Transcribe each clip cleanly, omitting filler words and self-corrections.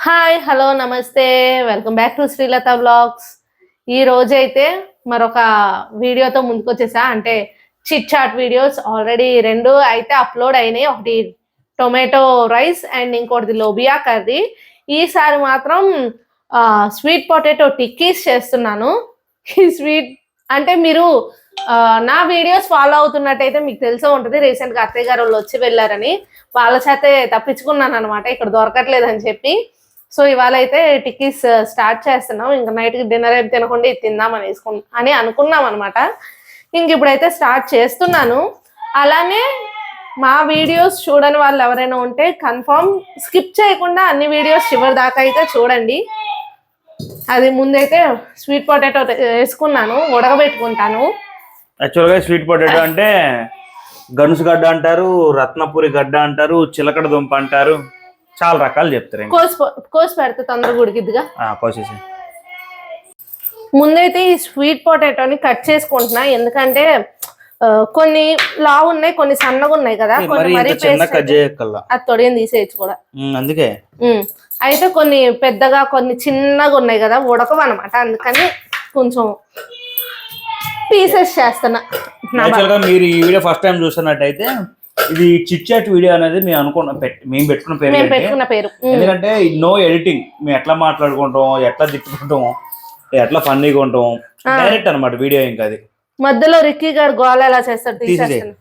Hi hello నమస్తే welcome back to Srilatha vlogs. ఈ రోజైతే మరొక వీడియోతో ముందుకు వచ్చేసా. అంటే చిట్ చాట్ వీడియోస్ ఆల్రెడీ రెండు అయితే అప్లోడ్ అయినాయి. ఒకటి టొమాటో రైస్ అండ్ ఇంకోటిది లోబియా కర్రీ. ఈసారి మాత్రం స్వీట్ పొటాటో టిక్కీస్ చేస్తున్నాను. ఈ స్వీట్ అంటే మీరు నా వీడియోస్ ఫాలో అవుతున్నట్టయితే మీకు తెలిసే ఉంటుంది. రీసెంట్గా అత్తయ్య గారు వాళ్ళు వచ్చి వెళ్ళారని వాళ్ళ చేతే తప్పించుకున్నాను అనమాట, ఇక్కడ దొరకట్లేదని చెప్పి. సో ఇవాళ అయితే టిక్కీస్ స్టార్ట్ చేస్తున్నాం. ఇంకా నైట్కి డిన్నర్ అయితే తినకుండా ఇది తిందామని అని అనుకున్నాం అనమాట. ఇంక ఇప్పుడైతే స్టార్ట్ చేస్తున్నాను. అలానే మా వీడియోస్ చూడని వాళ్ళు ఎవరైనా ఉంటే కన్ఫర్మ్ స్కిప్ చేయకుండా అన్ని వీడియోస్ చివరి దాకా అయితే చూడండి. అది ముందైతే స్వీట్ పొటాటో వేసుకున్నాను, ఉడకబెట్టుకుంటాను. యాక్చువల్గా స్వీట్ పొటాటో అంటే గనుసు గడ్డ అంటారు, రత్నపురి గడ్డ అంటారు, చిలకడ దుంప అంటారు, చాలా రకాలు చెప్తారు. కోసి పెడితే తొందరగా ఉడికిద్దిగా. కోసేసి ముందైతే ఈ స్వీట్ పొటాటోని కట్ చేసుకుంటున్నా. ఎందుకంటే కొన్ని లావు ఉన్నాయి, కొన్ని సన్నగా ఉన్నాయి కదా, కొన్ని అది తొడియం తీసేయచ్చు కూడా. అందుకే అయితే కొన్ని పెద్దగా కొన్ని చిన్నగా ఉన్నాయి కదా, ఉడకవు అనమాట. అందుకని కొంచెం పీసెస్ చేస్తున్నా. మీరు ఈ వీడియో ఫస్ట్ టైం చూస్తున్నట్టయితే ఇది చిట్ చాట్ వీడియో అనేది మేము పెట్టుకున్న పేరు. ఎందుకంటే నో ఎడిటింగ్. మేము ఎట్లా మాట్లాడుకుంటాం, ఎట్లా తిట్టుకుంటాం, ఎట్లా ఫన్నీగా ఉంటాం, డైరెక్ట్ అనమాట వీడియో. ఇంకా అది మధ్యలో రిక్కీ గారు గోల ఎలా చేస్తారు తీసేస్తాను,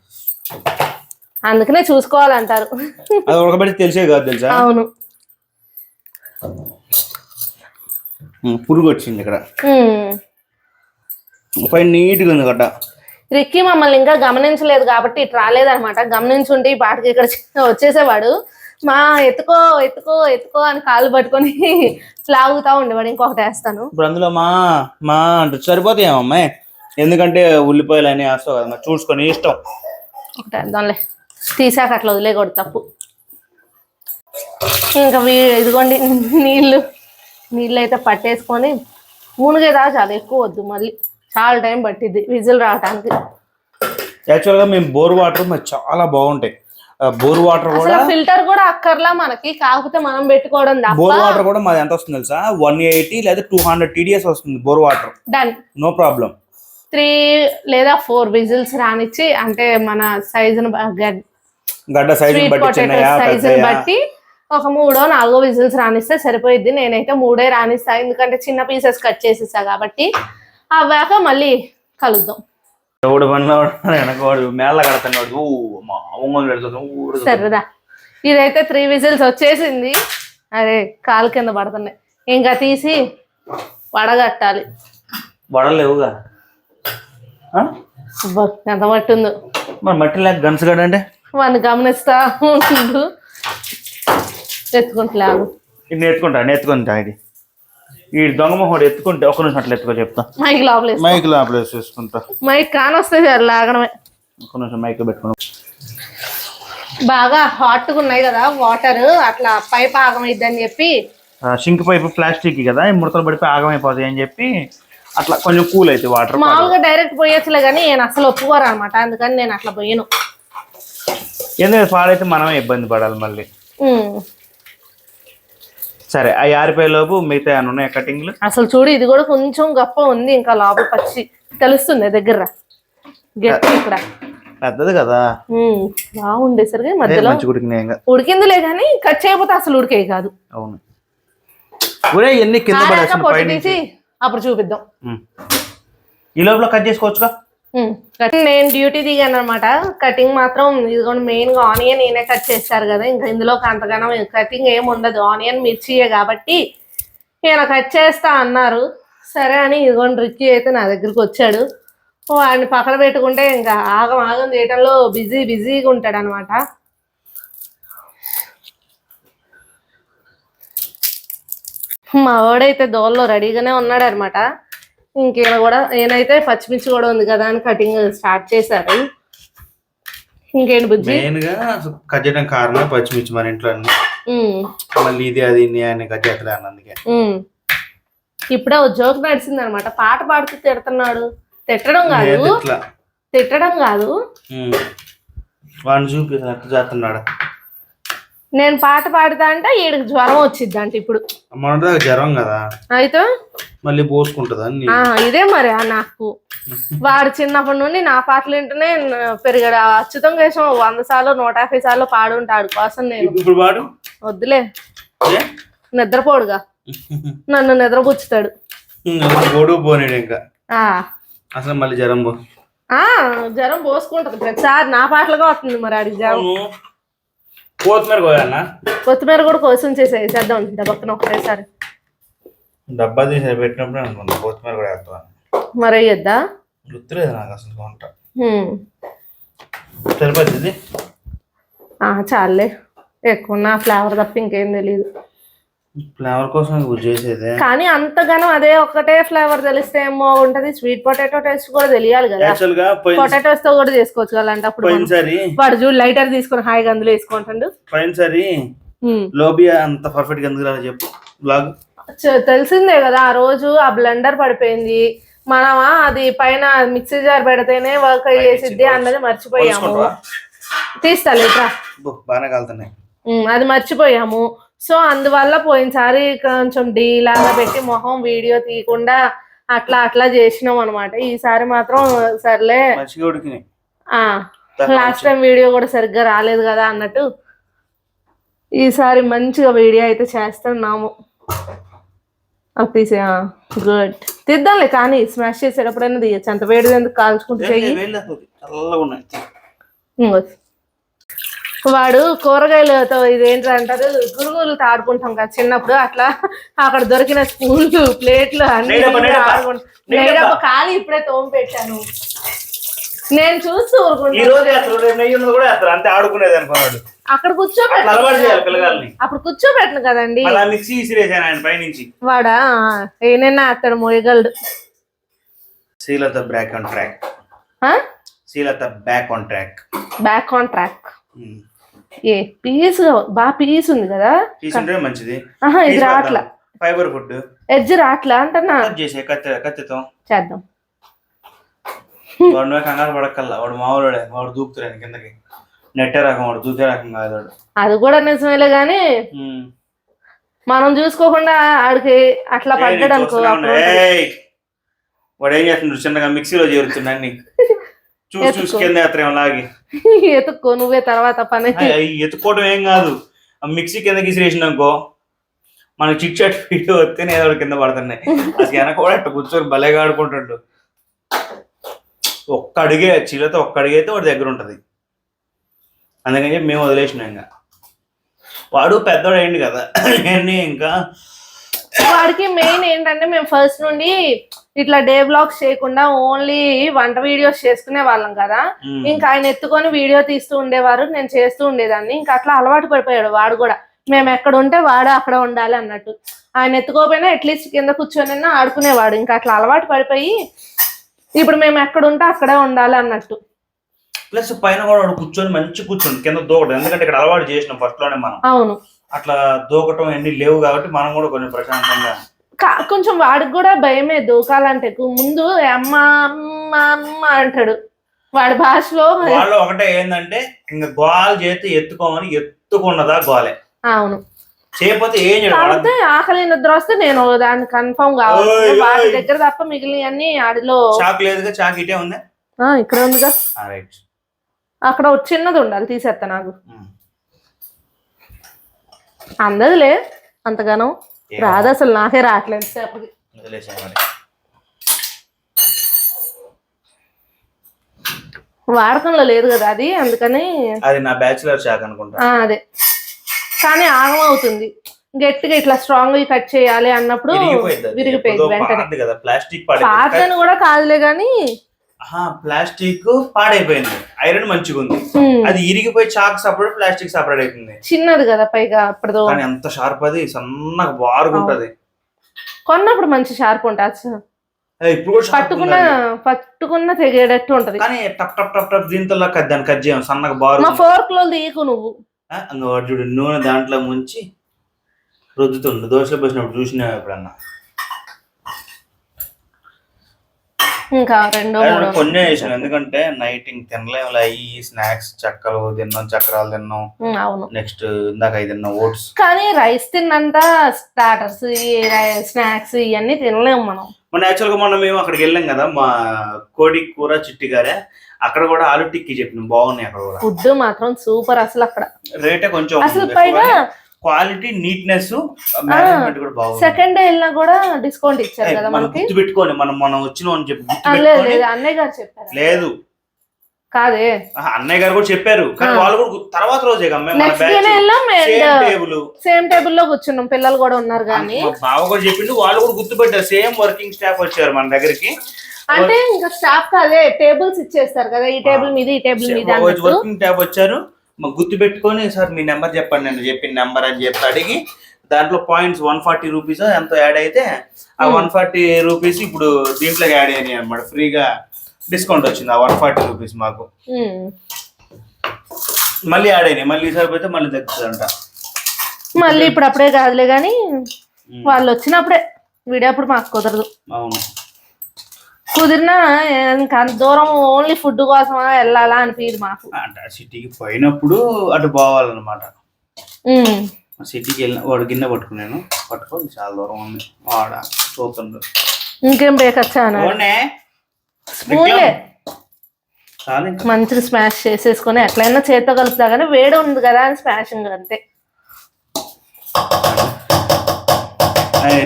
అందుకనే చూసుకోవాలంటారు. అది ఉడకబెట్టి తెలిసే కాదు తెలుసా. అవును, పురుగు వచ్చింది ఇక్కడ పైన నీట్గా ఉంది గడ్డ. రిక్కీ మమ్మల్ని ఇంకా గమనించలేదు కాబట్టి ఇటు రాలేదనమాట. గమనించుంటే ఈ పాటకి ఇక్కడ వచ్చేసేవాడు. మా ఎత్తుకో ఎత్తుకో ఎత్తుకో అని కాళ్ళు పట్టుకొని లాగుతా ఉండేవాడు. ఇంకొకటి వేస్తాను ఇప్పుడు అందులో మా అంటే సరిపోతాయి అమ్మాయి, ఎందుకంటే ఉల్లిపాయలు అని వేస్తావు కదా, చూసుకొని ఇష్టం. ఒకటి వేద్దాంలే, తీసాక అట్లా వదిలేకూడదు, తప్పు. ఇంకా ఇదిగోండి నీళ్ళు అయితే పట్టేసుకొని మునిగేదా, చాలా ఎక్కువ వద్దు, మళ్ళీ చాలా టైం పట్టిద్ది విజిల్ రావడానికి. యాక్చువల్గా మేము బోర్ వాటర్ మాకు చాలా బాగుంటాయి. బోర్ వాటర్ కూడా ఫిల్టర్ కూడా అక్కర్లా మనకి, కాకపోతే మనం పెట్టుకోవడం. బోర్ వాటర్ కూడా మాది ఎంత వస్తుంది తెలుసా, 180 లేదా 200 TDS వస్తుంది bore water. Done, no problem. 3 లేదా 4 విజిల్స్ రానిచ్చి, అంటే మన సైజును గడ్డ సైజుని బట్టి ఒక 3-4 విజిల్స్ రానిస్తే సరిపోయిద్ది. నేనైతే 3 రానిస్తా, ఎందుకంటే చిన్న పీసెస్ కట్ చేసేసా కాబట్టి. అవ్వాక మళ్ళీ కలుద్దాం. సరేదా, ఇదైతే 3 విజిల్స్ వచ్చేసింది. అదే కాలు కింద పడుతున్నాయి, ఇంకా తీసి వడగట్టాలి. వడలేవుగా ఎంత మట్టి ఉందో. మట్టి లేక గన్సుగడ్డ అంటే వాడిని గమనిస్తా ఉంటుండు. ఎత్తుకుంటలేవు, నేర్చుకుంటా. ఇది ఈ దొంగ మొహోడు ఎత్తుకుంటే ఒక్క నిమిషం అట్లా ఎత్తుకో చెప్తా. మైక్ లోపల వేసుకుంటా. మైక్ కానొస్తే లాగడమే. ఒక్క నిమిషం మైక్ పెట్టుకున్నా. బాగా హాట్గా ఉన్నాయి కదా వాటర్, అట్లా పైప్ ఆగమైద్దని చెప్పి, సింక్ పైపు ప్లాస్టిక్ కదా, ముడతలు పడిపోయి ఆగమైపోతాయి అని చెప్పి అట్లా కొంచెం కూల్ అయితే వాటర్. మామూలుగా డైరెక్ట్ పోయొచ్చులే కానీ నేను అసలు ఒప్పుకోరు అనమాట, అందుకని నేను అట్లా పోయాను. ఎందుకంటే పాడైతే మనమే ఇబ్బంది పడాలి మళ్ళీ. సరే, ఆ 50 లోపు మిగతా ఉన్నాయి కటింగ్లు. అసలు చూడు, ఇది కూడా కొంచెం గొప్ప ఉంది, ఇంకా లోపల పచ్చి తెలుస్తుంది దగ్గర గట్టి. ఇక్కడ పెద్దది కదా, బాగుండేసరికి మధ్యలో ఉడికిందిలే కానీ కట్ చేయకపోతే అసలు ఉడికే కాదు. అవును, ఎన్ని కింద తీసి అప్పుడు చూపిద్దాం. ఈ లోపల కట్ చేసుకోవచ్చుగా. నేను డ్యూటీ దిగాను అనమాట. కటింగ్ మాత్రం ఇదిగోండి, మెయిన్ గా ఆనియన్ నేనే కట్ చేస్తారు కదా, ఇంకా ఇందులో అంతగానో కటింగ్ ఏమి ఉండదు, ఆనియన్ మిర్చియే కాబట్టి ఈయన కట్ చేస్తా అన్నారు. సరే అని ఇదిగోండి రిక్కీ అయితే నా దగ్గరికి వచ్చాడు. వాడిని పక్కన పెట్టుకుంటే ఇంకా ఆగం చేయటంలో బిజీగా ఉంటాడు అనమాట. మా వాడైతే దోల్లో రెడీగానే ఉన్నాడు అనమాట. ఈయనైతే పచ్చిమిర్చి కూడా ఉంది కదా అని కటింగ్ స్టార్ట్ చేశారు. ఇంకేంటి బుజ్జి, మెయిన్ గా కట్ చేయడం కారణం పచ్చిమిర్చి మన ఇంట్లో మళ్ళీ ఇది అది కట్ చేస్తలే అందుకే. ఇప్పుడే ఒక జోక్ నడిచింది అనమాట. పాట పాడుతూ తిడుతున్నాడు. తిట్టడం కాదు వాడిని చూపి చేస్తున్నాడు. నేను పాట పాడుతా అంటే ఈడికి జ్వరం వచ్చింది అంటే ఇప్పుడు మన జ్వరం కదా అయితే మళ్ళీ పోసుకుంటది ఇదే మరి నాకు వాడు చిన్నప్పటి నుండి నా పాటలు వింటూనే పెరిగాడు. అచ్యుతం కేశం 100 సార్లు 150 సార్లు పాడుంటాడు కోసం నేను ఇప్పుడు పాడు వద్దులే నిద్రపోడుగా నన్ను నిద్రపుచ్చుతాడు పోనీడు ఇంకా అసలు మళ్ళీ జ్వరం పోసుకుంటది ప్రతిసారి నా పాటలుగా వస్తుంది మరి ఆడికి జ్వరం. కొత్తిమీర కోయాలనా? కొత్తిమీర కూడా కోసం చేద్దాం పక్కన ఒకటేసారి డబ్బా తీసి పెట్టినప్పుడు అనుకున్నా కొత్తిమీర కూడా వేస్తాను. మరి వేయద్దా? గుర్తులేదు నాకు అసలు వంట. సరిపోతుంది చాలే, ఎక్కువ నా ఫ్లేవర్ తప్ప ఇంకేం తెలియదు. ఫ్లేవర్ కోసం చేసేది కానీ అంతగానో అదే ఒక్కటే ఫ్లేవర్ తెలిస్తే ఏమో ఉంటది. స్వీట్ పొటాటో టేస్ట్ కూడా తెలియాలి కదా. పొటాటోస్ తో కూడా చేసుకోవచ్చు కదా. అంటే అప్పుడు వాడు చూడు లైటర్ తీసుకుని హాయిగా అందులో వేసుకుంటాడు. పోయినసారి లోబియా అంత పర్ఫెక్ట్ గా ఎందుకు చెప్పు బ్లాగ్ తెలిసిందే కదా. ఆ రోజు ఆ బ్లెండర్ పడిపోయింది, మనమా అది పైన మిక్సీ జార్ పెడితేనే వర్క్ చేసిద్ది అన్నది మర్చిపోయాము. తీస్తా లేట్రా, బాగానే కలుతున్నాయి. అది మర్చిపోయాము. సో అందువల్ల పోయినసారి కొంచెం డీలాగా పెట్టి మొహం వీడియో తీయకుండా అట్లా చేసినాం అనమాట. ఈసారి మాత్రం సర్లే, లాస్ట్ టైం వీడియో కూడా సరిగ్గా రాలేదు కదా అన్నట్టు ఈసారి మంచిగా వీడియో అయితే చేస్తున్నాము. తీసే గుడ్ తీద్దాంలే, కానీ స్మాష్ చేసేటప్పుడైనా తీయచ్చు. అంత వేడిది ఎందుకు కాల్చుకుంటూ చెయ్యి. వాడు కూరగాయలతో ఇదేంటి అంటారు, గురుగులు ఆడుకుంటాం కదా చిన్నప్పుడు, అట్లా అక్కడ దొరికిన స్పూన్లు ప్లేట్లు అన్ని ఆడుకుంటాం. ఖాళీ ఇప్పుడే తోమి పెట్టాను, నేను చూస్తూ అక్కడ కూర్చోబెట్టాను. అప్పుడు కూర్చోబెట్టను కదండి. వాడా ఏనైనా అతడు మోయగలడు. Srilatha back on track. Srilatha back on track. Back on track. ఏ పీస్ బాగా పీస్ ఉంది కదా, మంచిది. ఇది రాట్లా, ఫైబర్ ఫుడ్ ఎడ్జ్ రాట్లా అంటున్నా. కత్తితో చేద్దాం. వాడు కంగారు పడకల్లా, వాడు మామూలు వాడు దూకుతాడు కిందకి. నెట్టే రకం, వాడు దూకే రకం కాదు. అది కూడా నిజమేలే గాని మనం చూసుకోకుండా ఆడికి అట్లా పడ్డాడు అనుకో. వాడు ఏం చేస్తున్నాడు, చిన్నగా మిక్సీలో చేరుతున్నాడు నీకు చూసి కింద లాగి ఎత్తుక్కో నువ్వే తర్వాత పని. ఎత్తుకోవడం ఏం కాదు, మిక్సీ కింద గీసిరేసిన అనుకో మనకి చిట్ చాట్ వీడియో వస్తేనే ఏదో కింద పడుతున్నాయి. అసలు వెనక కూడా అట్లా కూర్చొని భలేగా ఆడుకుంటాడు. ఒక్క అడిగే చీలతో ఒక్క అడిగే అయితే వాడి దగ్గర ఉంటది. అందుకని చెప్పి మేము వదిలేసినాం. ఇంకా వాడు పెద్దవాడు అయింది కదా, ఇంకా వాడికి మెయిన్ ఏంటంటే మేము ఫస్ట్ నుండి ఇట్లా డే బ్లాగ్స్ చేయకుండా ఓన్లీ వంట వీడియోస్ చేసుకునే వాళ్ళం కదా. ఇంకా ఆయన ఎత్తుకొని వీడియో తీస్తూ ఉండేవారు, నేను చేస్తూ ఉండేదాన్ని. ఇంకా అట్లా అలవాటు పడిపోయాడు వాడు కూడా. మేము ఎక్కడ ఉంటే వాడు అక్కడ ఉండాలి అన్నట్టు. ఆయన ఎత్తుకోపోయినా అట్లీస్ట్ కింద కూర్చొని ఆడుకునేవాడు. ఇంకా అట్లా అలవాటు పడిపోయి ఇప్పుడు మేము ఎక్కడ ఉంటే అక్కడే ఉండాలి అన్నట్టు. ప్లస్ పైన కూడా కూర్చొని మంచి కూర్చొని కింద దూకడం, ఎందుకంటే ఇక్కడ అలవాటు చేసినాం ఫస్ట్ లోనే మనం. అవును, అట్లా దూకటం ఎన్ని లేవు కాబట్టి మనం కూడా కొంచెం ప్రశాంతంగా. కొంచెం వాడికి కూడా భయమే దూకాలంటే. ముందు అమ్మ అమ్మ అమ్మ అంటాడు వాడి భాషలో. వాళ్ళు ఒకటే ఏంటంటే ఇంకా గోల్ చేతి ఎత్తుకోమని, ఎత్తుకున్నదా గోలే. అవును, చేయకపోతే ఏం చేయాలి. ఆకలి నిద్ర వస్తే నేను దాన్ని కన్ఫర్మ్ కావాలి. వాడి దగ్గర తప్ప మిగిలిన అన్ని ఆడిలో. చాక్ లేదుగా, చాక్ ఇటే ఉందా? ఇక్కడ ఉందిగా. అక్కడ చిన్నది ఉండాలి, తీసేస్తా. నాకు అందదులే అంతగానో రాదు, అసలు నాకే రావట్లేదు. వాడకంలో లేదు కదా అది, అందుకని. అది నా బ్యాచిలర్ చాక్ అనుకుంటా. అదే, కానీ ఆగం అవుతుంది. గట్టిగా ఇట్లా స్ట్రాంగ్ గా కట్ చేయాలి అన్నప్పుడు విరిగిపోయింది వెంటనే. పాతని కూడా కాదులే గాని ప్లాస్టిక్ పాడైపోయింది, ఐరన్ మంచిగా ఉంది. అది ఇరిగిపోయి చాక్ సపరేట్, ప్లాస్టిక్ సపరేట్ అయిపోయింది. చిన్నది కదా పైగా అప్పుడు. కానీ ఎంత షార్ప్, అది సన్నగా బారుగా ఉంటది. కొన్నప్పుడు మంచి షార్ప్ ఉంటుంది, ఇప్పుడు పట్టుకున్న తెగేటట్టు ఉంటది. కానీ టప్ టప్ టప్ టప్ దీంతో దాన్ని కట్ చేయం, సన్నగా బారు. మా ఫోర్క్ లో తీయకు నువ్వు. చూడు నూనె దాంట్లో ముంచి రుద్దుతుండు. దోశలో పోసినప్పుడు చూసినా ఎప్పుడన్నా. ఇంకా రెండో మూడో కొన్ని వేసాను, ఎందుకంటే నైట్ ఇంక తినలేము అయ్యి స్నాక్స్ చక్కలు తిన్నాం, చక్రాలు తిన్నాం. అవును, నెక్స్ట్ ఇందాక అవి తిన్నాం ఓట్స్. కానీ రైస్ తిన్నంత స్టార్టర్స్ స్నాక్స్ ఇవన్నీ తినలేము మనం. యాక్చువల్ గా మొన్న మేము అక్కడికి వెళ్ళాం కదా, మా కోడి కూర చిట్టి గారే, అక్కడ కూడా ఆలు టిక్కీ చెప్పినాం, బాగున్నాయి అక్కడ కూడా. ఫుడ్ మాత్రం సూపర్ అసలు. అక్కడ రేటే కొంచెం అసలు పైగా క్వాలిటీ నీట్నెస్ మేనేజ్మెంట్ కూడా బాగుంది. సెకండ్ డే వెళ్ళినా కూడా డిస్కౌంట్ ఇచ్చారు కదా మనకి. గుర్తు పెట్టుకొని మనం వచ్చినాం అని చెప్పి అన్నయ్య గారు చెప్పారు. లేదు కాదే, అన్నయ్య గారు కూడా చెప్పారు, కానీ వాళ్ళు కూడా తర్వాత రోజే సేమ్ టేబుల్ లో కూర్చున్నాం, పిల్లలు కూడా ఉన్నారు. కానీ బావ కూడా చెప్పిండు, వాళ్ళు కూడా గుర్తు పెట్టారు, సేమ్ వర్కింగ్ స్టాఫ్ వచ్చారు మన దగ్గరికి. అంటే ఇంకా స్టాఫ్ కాదే, టేబుల్స్ ఇచ్చేస్తారు కదా, ఈ టేబుల్ మీద ఈ టేబుల్ మీద వర్కింగ్ స్టాఫ్ వచ్చారు. గుర్తు పెట్టుకొని సార్ మీ నెంబర్ చెప్పండి, నేను చెప్పిన నెంబర్ అని చెప్పి అడిగి, దాంట్లో పాయింట్స్ 140 రూపీస్ ఎంతో యాడ్ అయితే ఆ 140 రూపీస్ ఇప్పుడు దీంట్లోకి యాడ్ అయినాయి అనమాట, ఫ్రీగా డిస్కౌంట్ వచ్చింది ఆ 140 రూపీస్ మాకు. మళ్ళీ యాడ్ అయినాయి, మళ్ళీ ఈసారి పోతే మళ్ళీ తగ్గుతుందంట. మళ్ళీ ఇప్పుడు అప్పుడే కాదులే కానీ వాళ్ళు వచ్చినప్పుడే, వీడియో అప్పుడు మాకు కుదరదు. అవును, కుదిరినా ఇంకా అంత దూరం ఓన్లీ ఫుడ్ కోసం వెళ్ళాలా అనిపించదు మాకు. అంటే సిటీకి పోయినప్పుడు అటు పోవాలన్నమాట. సిటీకి వెళ్ళిన వాడు గిన్నె పట్టుకొని చాలా దూరం ఉంది వాడ చూస్తుండ్రు. ఇంకేం బేకచ్చా స్పూన్లే మంచిగా స్మాష్ చేసేసుకొని ఎట్లయినా చేత్తో కలుపుతా, కానీ వేడి ఉంది కదా అని స్మాషింగ్ అంతే.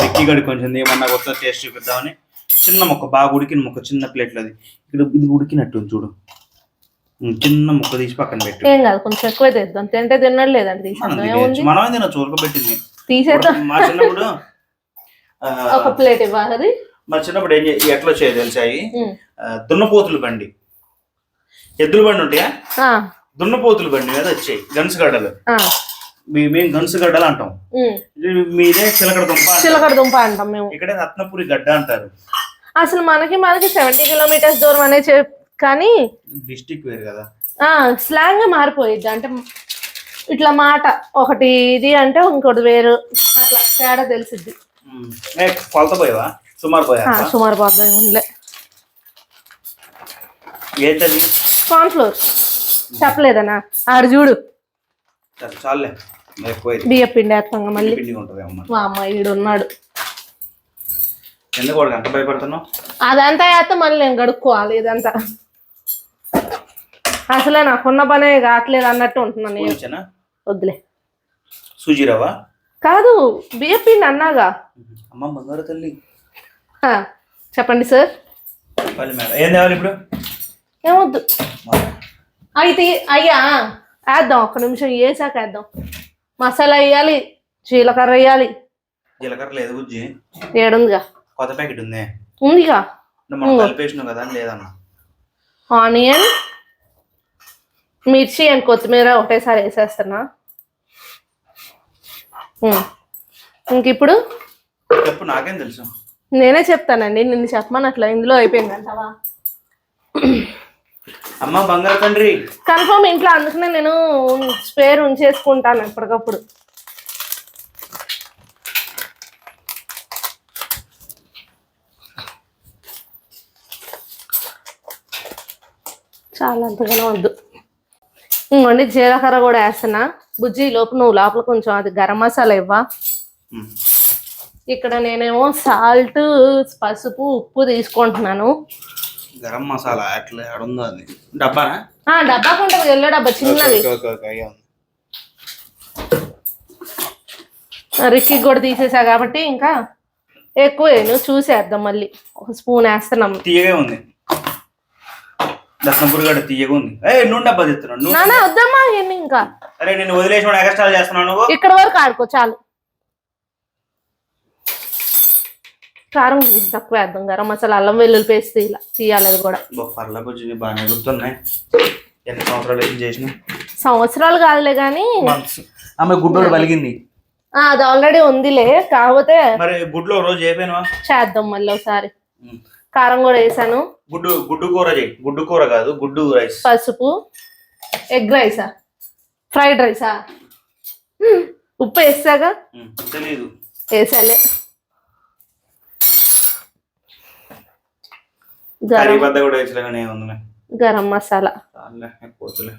రిక్కీ గడి కొంచెం ఏమన్నా కొత్త టేస్ట్ చూపిద్దామని చిన్న ముక్క, బాగా ఉడికిన ముక్క, చిన్న ప్లేట్లో అది ఇక్కడ ఇది ఉడికినట్టు చూడు, చిన్న ముక్క తీసి పక్కన పెట్టి. ఏం కాదు, కొంచెం ఎక్కువ తెద్దాం, తింటే తినడం లేదండి. మనమే తినచ్చు, ఉడకబెట్టింది. తీసేద్దాం. మా చిన్నప్పుడు ఒక ప్లేట్ ఇవ్వాలి. మా చిన్నప్పుడు ఎట్లా వచ్చాయి తెలిసాయి, దున్నపోతుల బండి, ఎద్దుల బండి ఉంటాయా, దున్నపోతుల బండి మీద వచ్చాయి గన్సుగడ్డలు. మేము గన్సుగడ్డలు అంటాం, మీరే చిలకడ దుంప అంటాం మేము. ఇక్కడ రత్నపురి గడ్డ అంటారు. అసలు మనకి 70 కిలోమీటర్స్ దూరం అనే కానీ డిస్ట్రిక్ట్ వేరు కదా, స్లాంగ్ మారిపోయిద్ది. అంటే ఇట్లా మాట ఒకటి ఇది అంటే ఇంకోటి వేరు, అట్లా తేడా తెలిసిద్ది. కొలత పోయావా? సుమారు పోద్దాం. ఉండలే ఏంటది? కార్న్ ఫ్లోర్ చెప్పలేదనా, ఆడు చూడు చాలే, బియ్య పిండి వేస్తాం మళ్ళీ. మా అమ్మాయి ఈడు ఉన్నాడు, ఎందుకు అంత భయపడుతున్నావు? అదంతా వేస్తే మళ్ళీ నేను గడుక్కోవాలి ఇదంతా. అసలే నాకున్న పనే కావట్లేదు అన్నట్టు ఉంటున్నాను. వద్దులే. సూజీ రవ్వ కాదు, బియ్య పిండి అన్నాగా. అమ్మ బంగారు తల్లి. చెప్పండి సార్. ఏం తేవాలి ఇప్పుడు? ఏమొద్దు, అయితే అయ్యా వేద్దాం, ఒక్క నిమిషం వేసాక వేద్దాం. మసాలా వేయాలి, జీలకర్ర వేయాలి. జీలకర్ర లేదు బుజ్జి, ఏడుందిగా, కొత్త ప్యాకెట్ ఉంది. ఉందిగా, కలిపేసినావు కదా లేదన్న. ఆనియన్, మిర్చి అండ్ కొత్తిమీర ఒకటేసారి వేసేస్తున్నా. ఇంక ఇప్పుడు చెప్పు, నాకేం తెలుసు. నేనే చెప్తానండి, నిన్ను చెప్పమన్నట్లా. ఇందులో అయిపోయింది అంటావా? అమ్మ బంగారు తండ్రి కన్ఫర్మ్ ఇంట్లో, అందుకనే నేను స్పేర్ ఉంచేసుకుంటాను ఎప్పటికప్పుడు. చాలా అంతగానో వద్దు. ఇంకోండి జీలకర్ర కూడా వేస్తున్నా. బుజ్జి లోపు నువ్వు లోపల కొంచెం అది గరం మసాలా ఇవ్వా. ఇక్కడ నేనేమో సాల్ట్, పసుపు, ఉప్పు తీసుకుంటున్నాను. గరం మసాలా అట్లా ఉందో అది డబ్బానా? డబ్బాకు ఉంటుంది, ఎల్లో డబ్బా చిన్నది. రిక్కి కూడా తీసేసా కాబట్టి ఇంకా ఎక్కువ నువ్వు చూసేద్దాం. మళ్ళీ ఒక స్పూన్ వేస్తున్నాం. తీయగా ఉంది, దర్శనపూర్ గడ్డ తీయగా ఉంది. నూనె డబ్బా తెస్తున్నాను. నానా వద్దమ్మా ఎన్ని ఇంకా. అరే నేను వదిలేసి ఎక్స్ట్రా చేస్తున్నాను. ఇక్కడ వరకు ఆడుకో చాలు. కారం తక్కువ వేద్దాం, గరం మసాలా, అల్లం వెల్లుల్లి పేస్ట్ ఇలా తీయాలి. అది కూడా పర్ల బుజ్జి బాగానే గుర్తున్నాయి. ఎన్ని సంవత్సరాలు ఏం చేసిన? సంవత్సరాలు కాదులే కానీ ఆమె గుడ్డోడు పలిగింది. అది ఆల్రెడీ ఉందిలే, కాకపోతే మరి గుడ్లో రోజు అయిపోయినా చేద్దాం మళ్ళీ ఒకసారి. కారం కూడా వేసాను. గుడ్డు కూర చేయి. గుడ్డు కూర కాదు, గుడ్డు రైస్. పసుపు, ఎగ్ రైసా, ఫ్రైడ్ రైసా? ఉప్పు వేసాగా తెలీదు, వేసాలే. కర్రీ బద్ద కూడా వేసలేగానే ఉందిలే. గరం మసాలా. పోతులే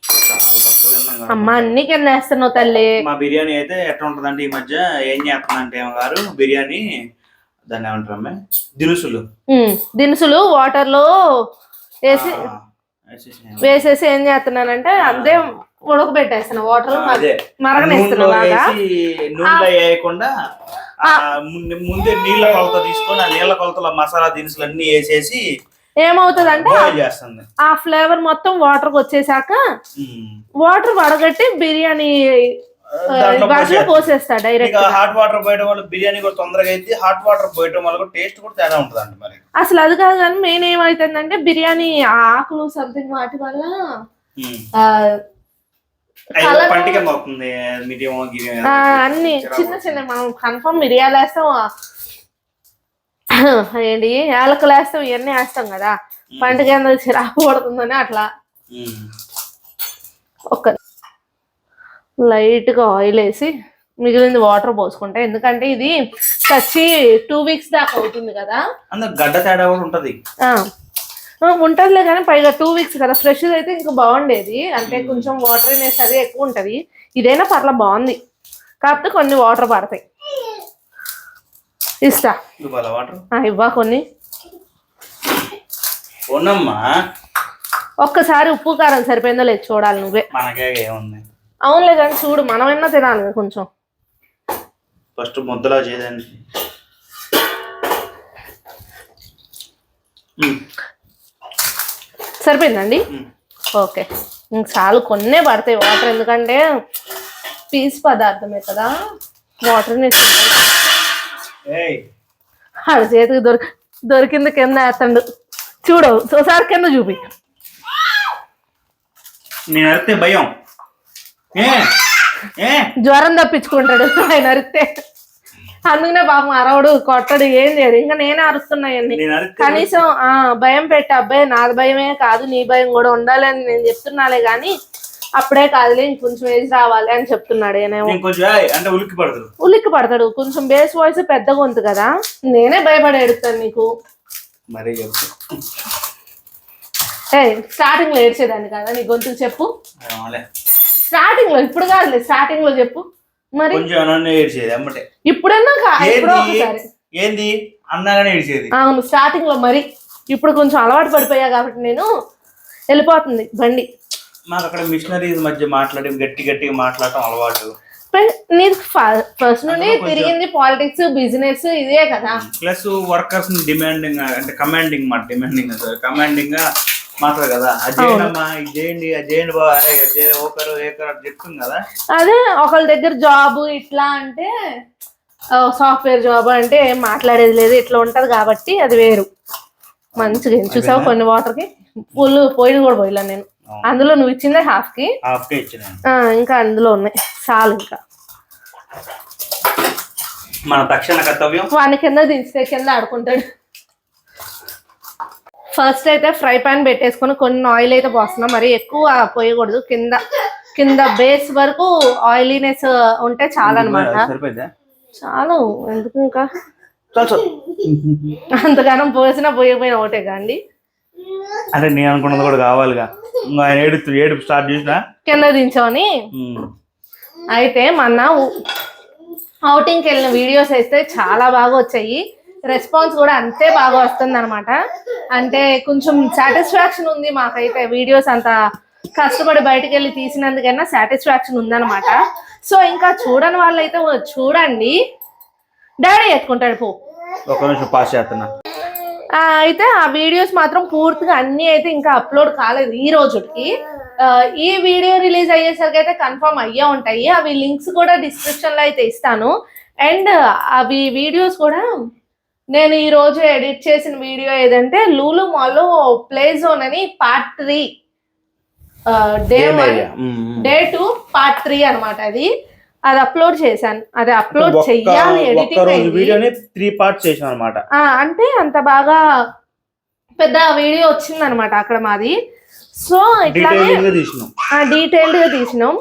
చాలా తక్కువ తిన్నాం. అమ్మ అన్ని కింద వేస్తున్నావు తల్లి. మా బిర్యానీ అయితే ఎట్లా ఉంటుందంటే ఈ మధ్య ఏం చేస్తుందంటే గారు బిర్యానీ దాన్ని ఏమంటారమ్మే దినుసులు వాటర్ లో వేసేసి ఏం చేస్తున్నానంటే అంతే ఉడకబెట్టేస్తున్నా. వాటర్ నూనెలో వేయకుండా ముందే నీళ్ళ కొలత తీసుకొని ఆ నీళ్ళ కొలతలో మసాలా దినుసులు అన్ని వేసేసి ఏమవుతుంది అంటే ఆ ఫ్లేవర్ మొత్తం వాటర్ వచ్చేసాక వాటర్ వడగట్టి బిర్యానీ పోసేస్తా డైరెక్ట్. హాట్ వాటర్ పోయడం వల్ల బిర్యానీ కూడా తొందరగా అయితే హాట్ వాటర్ పోయడం వల్ల టేస్ట్ కూడా తేడా ఉంటుందండి. మరి అసలు అది కాదు కానీ మెయిన్ ఏమైతుందంటే బిర్యానీ ఆకులు సంథింగ్ వాటి వల్ల అన్ని చిన్న చిన్న మనం కన్ఫర్మ్ మిరియాలు వేస్తాం, ఏంటి యాలకులు వేస్తాం, ఇవన్నీ వేస్తాం కదా, పంట కింద చిరాకు పడుతుందని అట్లా. ఒక లైట్ గా ఆయిల్ వేసి మిగిలింది వాటర్ పోసుకుంటా. ఎందుకంటే ఇది చచ్చి 2 weeks దాకా అవుతుంది కదా, గడ్డ తేడా కూడా ఉంటది. ఉంటదిలే కానీ పైగా 2 weeks కదా. ఫ్రెష్ అయితే ఇంకా బాగుండేది, అంటే కొంచెం వాటర్ అనేసి అది ఎక్కువ ఉంటది. ఇదైనా పర్లా బాగుంది, కాకపోతే కొన్ని వాటర్ పడతాయి. ఇస్తా ఇవ్వ కొన్ని. ఒక్కసారి ఉప్పు కారం సరిపోయిందో లేదు చూడాలి నువ్వే. అవునులే కానీ చూడు, మనమైనా తినాలి కొంచెం. ఫస్ట్ ముద్దలా చేయండి. సరిపోయిందండి, ఓకే. ఇంక చాలు, కొన్నే పడతాయి వాటర్, ఎందుకంటే పీస్ పదార్థమే కదా. వాటర్ చేతికి దొరికింది కింద వేస్తాడు చూడు. ఒకసారి కింద చూపి. భయం జ్వరం తప్పించుకుంటాడు ఆయన అరిస్తే. అందుకనే పాపం అరవడు, కొట్టడు, ఏం చేయడు. ఇంకా నేనే అరుస్తున్నాయండి. కనీసం భయం పెట్టా, అబ్బాయి నాది భయమే కాదు నీ భయం కూడా ఉండాలని నేను చెప్తున్నాలే గాని అప్పుడే కాదులే ఇంకొంచెం ఏజ్ రావాలి అని చెప్తున్నాడు. ఉలిక్కి పడతాడు కొంచెం. బేస్ వాయిస్ పెద్ద గొంతు కదా, నేనే భయపడి ఎడుతాను నీకు. స్టార్టింగ్ లో ఏడ్చేదాన్ని కదా నీ గొంతుకు చెప్పు. స్టార్టింగ్ లో, ఇప్పుడు కాదులే, స్టార్టింగ్ లో చెప్పు. మరి ఇప్పుడన్నా ఏంది అన్నగానే ఏడ్చేది. అవును స్టార్టింగ్ లో, మరి ఇప్పుడు కొంచెం అలవాటు పడిపోయా కాబట్టి నేను వెళ్ళిపోతుంది బండి. మాకు అక్కడ మిషనరీస్ మధ్య మాట్లాడి గట్టిగా మాట్లాడటం అలవాటు. నీది ఫస్ట్ నుండి తిరిగింది పాలిటిక్స్, బిజినెస్ ఇదే కదా. ప్లస్ వర్కర్స్ డిమాండింగ్ అంటే కమాండింగ్ గా మాట్లాడు కదా. అదేనమ్మా ఇదేంటి అదేంటి బాగా ఒకరు చెప్తుంది కదా. అదే ఒకళ్ళ దగ్గర జాబ్ ఇట్లా అంటే సాఫ్ట్వేర్ జాబ్ అంటే ఏం మాట్లాడేది లేదు, ఇట్లా ఉంటది కాబట్టి అది వేరు. మంచిగా చూసావు కొన్ని వాటర్ కి ఫుల్ పోయిన కూడా పోయిలా నేను. అందులో నువ్వు ఇచ్చిందే హాఫ్ కి ఇచ్చిన, ఇంకా అందులో ఉన్నాయి చాలు. ఇంకా మన తక్షణ కర్తవ్యం వాడిని కింద దించితే కింద ఆడుకుంటాడు. ఫస్ట్ అయితే ఫ్రై పాన్ పెట్టేసుకొని కొన్ని ఆయిల్ అయితే పోస్తున్నాం. మరి ఎక్కువ పోయకూడదు, కింద బేస్ వరకు ఆయిలీనెస్ ఉంటే చాలు అనమాట. చాలు, ఎందుకు ఇంకా అంతగానం పోసినా పోయిపోయిన ఒకటే కాండి. అంటే నేను అనుకున్నది కూడా కావాలిగా. ఏడు స్టార్ట్ చేసినా కింద దించోని. అయితే మొన్న ఔటింగ్కి వెళ్ళిన వీడియోస్ అయితే చాలా బాగా వచ్చాయి, రెస్పాన్స్ కూడా అంతే బాగా వస్తుంది అనమాట. అంటే కొంచెం సాటిస్ఫాక్షన్ ఉంది మాకైతే. వీడియోస్ అంత కష్టపడి బయటకు వెళ్ళి తీసినందుకైనా సాటిస్ఫాక్షన్ ఉందన్నమాట. సో ఇంకా చూడని వాళ్ళైతే చూడండి. డాడీ ఎత్తుకుంటాడు పో. ఒక నిమిషం పాస్ చేస్తున్నా. అయితే ఆ వీడియోస్ మాత్రం పూర్తిగా అన్ని అయితే ఇంకా అప్లోడ్ కాలేదు ఈ రోజుకి. ఈ వీడియో రిలీజ్ అయ్యేసరికి అయితే కన్ఫర్మ్ అయ్యే ఉంటాయి. అవి లింక్స్ కూడా డిస్క్రిప్షన్ లో అయితే ఇస్తాను. అండ్ అవి వీడియోస్ కూడా నేను ఈ రోజు ఎడిట్ చేసిన వీడియో ఏదంటే లూలు మాల్ ప్లే జోన్ అని పార్ట్ 3 డే 1 డే 2 పార్ట్ 3 అనమాట. అది అప్లోడ్ చేశాను. అది అప్లోడ్ చెయ్యాలి, ఎడిటింగ్ వీడియోని 3 parts చేశాను అనమాట. అంటే అంత బాగా పెద్ద వీడియో వచ్చింది అనమాట అక్కడ మాది. సో ఇట్లానే డీటెయిల్డ్ గా తీసినాం.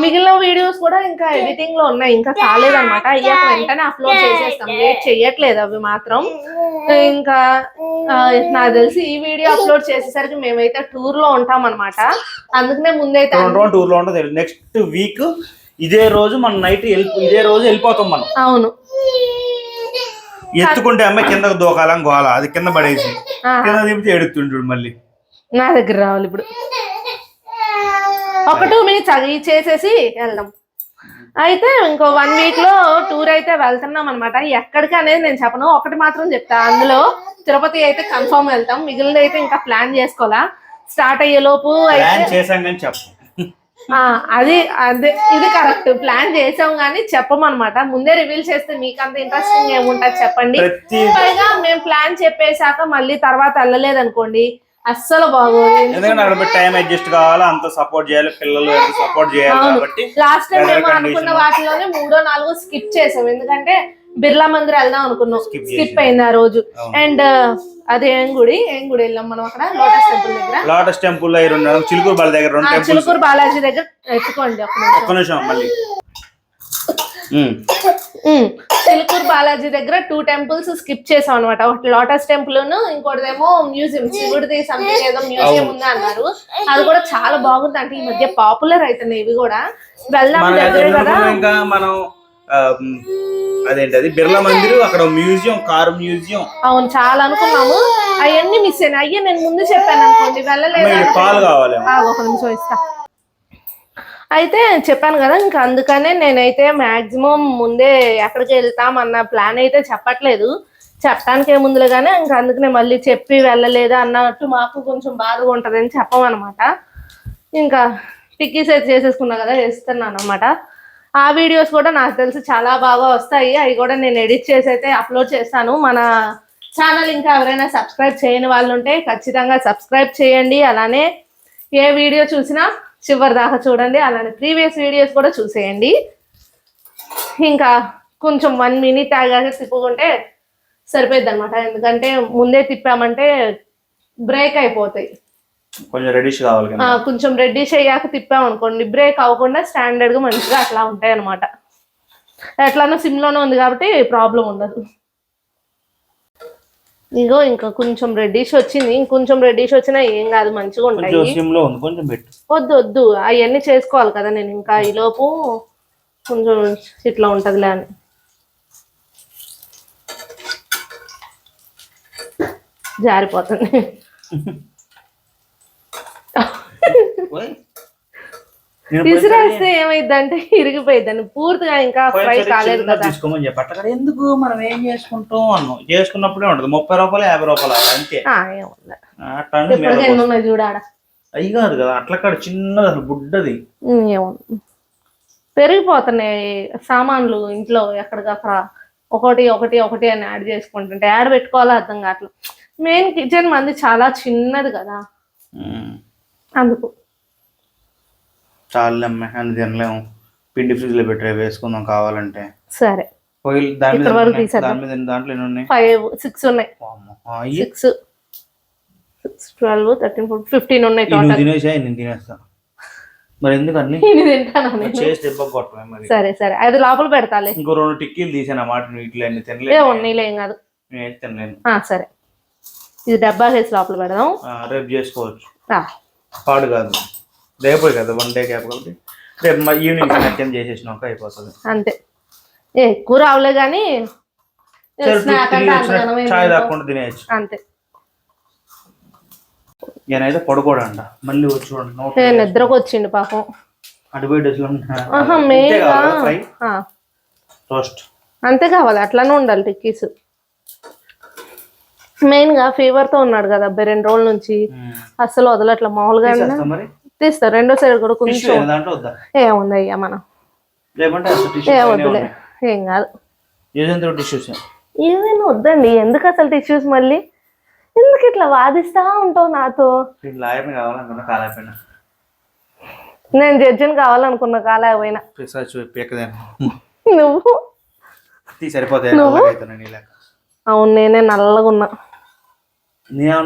మిగిలిన వీడియోస్ కూడా ఇంకా ఎడిటింగ్ లో ఉన్నాయి, ఇంకా కాలేదన్నమాట. అయ్యాక వెంటనే అప్లోడ్ చేసేస్తాం, వెయిట్ చెయ్యట్లేదు అవి మాత్రం. ఇంకా నాకు తెలిసి ఈ వీడియో అప్లోడ్ చేసేసరికి మేమైతే టూర్ లో ఉంటాం అనమాట. అందుకనే ముందైతే టూర్ లో ఉంటుంది. నెక్స్ట్ వీక్ ఇదే రోజు మనం నైట్ ఇదే రోజు వెళ్ళిపోతాం మనం. అవును, ఎత్తుకుంటే అమ్మాయి కిందకు దూకాలం గోల, అది కింద పడేసి కింద దింపితే ఎడుతుంటాడు. మళ్ళీ నా దగ్గర రావాలి ఇప్పుడు. ఒక 2 minutes అది చేసేసి వెళ్దాం. అయితే ఇంకో 1 week లో టూర్ అయితే వెళ్తున్నాం అనమాట. ఎక్కడికి అనేది నేను చెప్పను, ఒకటి మాత్రం చెప్తా. అందులో తిరుపతి అయితే కన్ఫర్మ్ వెళ్తాం, మిగిలిన అయితే ఇంకా ప్లాన్ చేసుకోవాలా. స్టార్ట్ అయ్యే లోపు అయితే అది అదే ఇది కరెక్ట్, ప్లాన్ చేసాం కానీ చెప్పమన్నమాట. ముందే రివీల్ చేస్తే మీకు అంత ఇంట్రెస్టింగ్ ఏముంటది చెప్పండి. పైగా మేము ప్లాన్ చెప్పేశాక మళ్ళీ తర్వాత వెళ్ళలేదు అనుకోండి, అస్సలు బాగోదు. ఎందుకంటే అక్కడ టైం అడ్జస్ట్ కావాలి, అంత సపోర్ట్ చేయాలి, పిల్లలు సపోర్ట్ చేయాలి కాబట్టి. లాస్ట్ టైం మేము అనుకున్న వాటిలోనే 3 or 4 స్కిప్ చేసాం, ఎందుకంటే బిర్లా మందిర్ వెళ్దాం అనుకున్నాం, స్కిప్ అయింది ఆ రోజు. అండ్ అదే ఏం గుడి వెళ్ళాం మనం అక్కడ, లోటస్ టెంపుల్ దగ్గర. లోటస్ టెంపుల్ చిలుకూరు బాలాజీ దగ్గర, చిలుకూరు బాలాజీ దగ్గర ఎత్తుకోండి ఒక్క నిమిషం మళ్ళీ. చిలుకూరు బాలాజీ దగ్గర 2 temples స్కిప్ చేసాం అనమాట. ఒకటి లోటస్ టెంపుల్, ఇంకోటిదేమో మ్యూజియం, శివుడిది సంథింగ్ ఏదో మ్యూజియం ఉంది అన్నారు. అది కూడా చాలా బాగుంది అంటే, ఈ మధ్య పాపులర్ అవుతున్నాయి ఇవి కూడా. వెళ్దాం దగ్గరే కదా. ఇంకా మనం అదేంటది బిర్లా మందిర్, అక్కడ మ్యూజియం, కారు మ్యూజియం. అవును, చాలా అనుకున్నాము, అవన్నీ మిస్ అయినా. అయ్యే నేను ముందు చెప్పాను అనుకోండి, వెళ్ళలేదు. పాలు కావాలి, ఒక నిమిషం ఇస్తా. అయితే చెప్పాను కదా, ఇంకా అందుకనే నేనైతే మాక్సిమం ముందే ఎక్కడికి వెళ్తాం అన్న ప్లాన్ అయితే చెప్పట్లేదు. చెప్పడానికి ఏముందిలే కానీ, ఇంకా అందుకనే మళ్ళీ చెప్పి వెళ్ళలేదు అన్నట్టు మాకు కొంచెం బాధగా ఉంటుంది అని చెప్పమన్నమాట. ఇంకా టిక్కీస్ అయితే చేసేసుకున్నా కదా, వేస్తున్నాను అనమాట. ఆ వీడియోస్ కూడా నాకు తెలిసి చాలా బాగా వస్తాయి, అవి కూడా నేను ఎడిట్ చేసి అయితే అప్లోడ్ చేస్తాను. మన ఛానల్ ఇంకా ఎవరైనా సబ్స్క్రైబ్ చేయని వాళ్ళు ఉంటే ఖచ్చితంగా సబ్స్క్రైబ్ చేయండి. అలానే ఏ వీడియో చూసినా చివరి దాకా చూడండి, అలానే ప్రీవియస్ వీడియోస్ కూడా చూసేయండి. ఇంకా కొంచెం 1 minute ఆగాక తిప్పుకుంటే సరిపోద్ది అనమాట, ఎందుకంటే ముందే తిప్పామంటే బ్రేక్ అయిపోతాయి. కొంచెం రెడ్డిష్ కావాలి, కొంచెం రెడ్డిష్ అయ్యాక తిప్పామనుకోండి బ్రేక్ అవ్వకుండా స్టాండర్డ్ గా మంచిగా అట్లా ఉంటాయి అనమాట. ఎట్లానో సిమ్ లోనే ఉంది కాబట్టి ప్రాబ్లం ఉండదు. ఇగో ఇంకా కొంచెం రెడ్డిష్ వచ్చింది, ఇంకొంచెం రెడ్డిష్ వచ్చినా ఏం కాదు, మంచిగా ఉంటాయి. వద్దు అవన్నీ చేసుకోవాలి కదా నేను, ఇంకా ఈ లోపు కొంచెం ఇట్లా ఉంటదిలే అని. జారిపోతుంది. విసిరేస్తే ఏమైందంటే ఇరిగిపోయిద్దని, పూర్తిగా ఇంకా ఫ్రై కాలేదు కదా. తీసుకోమని చెప్పి అట్లా ఎందుకు మనం ఏం చేసుకుంటాం అన్నాం, చేసుకున్నప్పుడే ఉంటది 30 రూపాయలు 50 రూపాయలు అంతే. ఏమున్నాయి చూడాడ, అయ్యి కాదు కదా అట్లా కాదు, చిన్నది అసలు బుడ్డది. పెరిగిపోతున్నాయి సామాన్లు ఇంట్లో, ఎక్కడికక్కడ ఒకటి అని యాడ్ చేసుకుంటుంటే యాడ్ పెట్టుకోవాలో అర్థం కావట్లేదు. మెయిన్ కిచెన్ మంది చాలా చిన్నది కదా, అందుకు. చాలా అని తినలేము, పిండి ఫ్రిడ్జ్ లో పెట్టి వేసుకుందాం కావాలంటే. సరే, దాంట్లో 5, 6 ఉన్నాయి. 6, 12, 13, 14, 15 ఉన్నాయి టోటల్. నేను తినేస్తా మరి, ఎందుకు అన్ని చేసి మరి. సరే అది లోపల పెడతాలే. ఇంకో 2 టిక్కీలు తీసాను అన్నమాట, ఇట్లా తినలేదు. ఏం కాదు, నేను తినలేను. సరే, ఇది డబ్బా వేసి లోపల పెడదాం. రేపు చేసుకోవచ్చు, పాడు కాదు. రేపు కదా 1 day గ్యాప్ కాబట్టి రేపు ఈవినింగ్ స్నాక్ చేసేసినాక అయిపోతుంది అంతే. ఎక్కువ రావులే కానీ చాయ్ తాకుండా తినేయచ్చు అంతే. నేనైతే పడుకోడంట, మళ్ళీ వచ్చి చూడండి నిద్రకు వచ్చిండు పాపం. అంతే కావాలి, అట్లానే ఉండాలి టిక్కీస్. మెయిన్ గా ఫీవర్ తో ఉన్నాడు కదా అబ్బాయి 2 రోజుల నుంచి, అస్సలు వదలట్లా. మామూలుగా తీస్తా, 2వ సైడ్ కూడా కొంచెం ఏముంది అయ్యా మనం, వద్దులే ఏం కాదు. ఏమైనా వద్దండి, ఎందుకు అసలు టిష్యూస్ మళ్ళీ ఎందుకు ఇట్లా వాదిస్తా ఉంటావు నాతో? నేను జడ్జిని కావాలనుకున్నా, కాలేకపోయినా. నువ్వు అవును, నేనే నల్లగా ఉన్నా.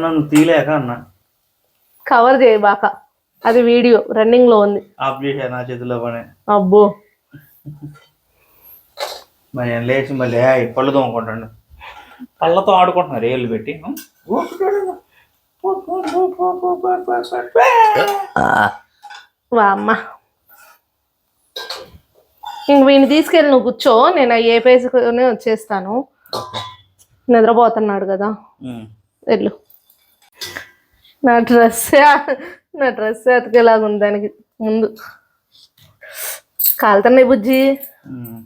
నువ్వు తీలేక అన్నా, కవర్ చేయబాక, అది వీడియో రన్నింగ్ లో ఉంది. ఆఫ్ చేసా నా చేతిలో పని. అబ్బో మరి లేచి మళ్ళీ పళ్ళు తోముకుంటాడు, పళ్ళతో ఆడుకుంటున్నారు ఏళ్ళు పెట్టి. వా అమ్మ, ఇంక వీడిని తీసుకెళ్ళి నువ్వు కూర్చో, నేను ఏ పేసుకునే వచ్చేస్తాను. నిద్రపోతున్నాడు కదా, వెళ్ళు. నా డ్రెస్ అతికేలాగా ఉంది దానికి ముందు. కాలుతున్నాయి బుజ్జి.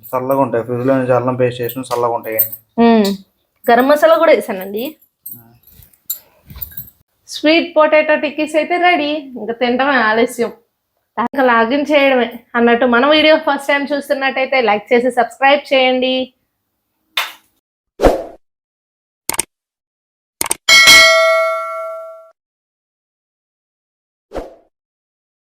చల్లగా ఉంటాయి, ఫ్రిడ్జ్ లో నుంచి అల్లం పేస్ట్ చేసిన చల్లగా ఉంటాయి. గరం మసాలా కూడా వేసానండి. స్వీట్ పొటాటో టిక్కీస్ అయితే రెడీ, ఇంకా తింటమే ఆలస్యం, లాగిన్ చేయడమే అన్నట్టు. మన వీడియో ఫస్ట్ టైం చూస్తున్నట్టయితే లైక్ చేసి సబ్స్క్రైబ్ చేయండి.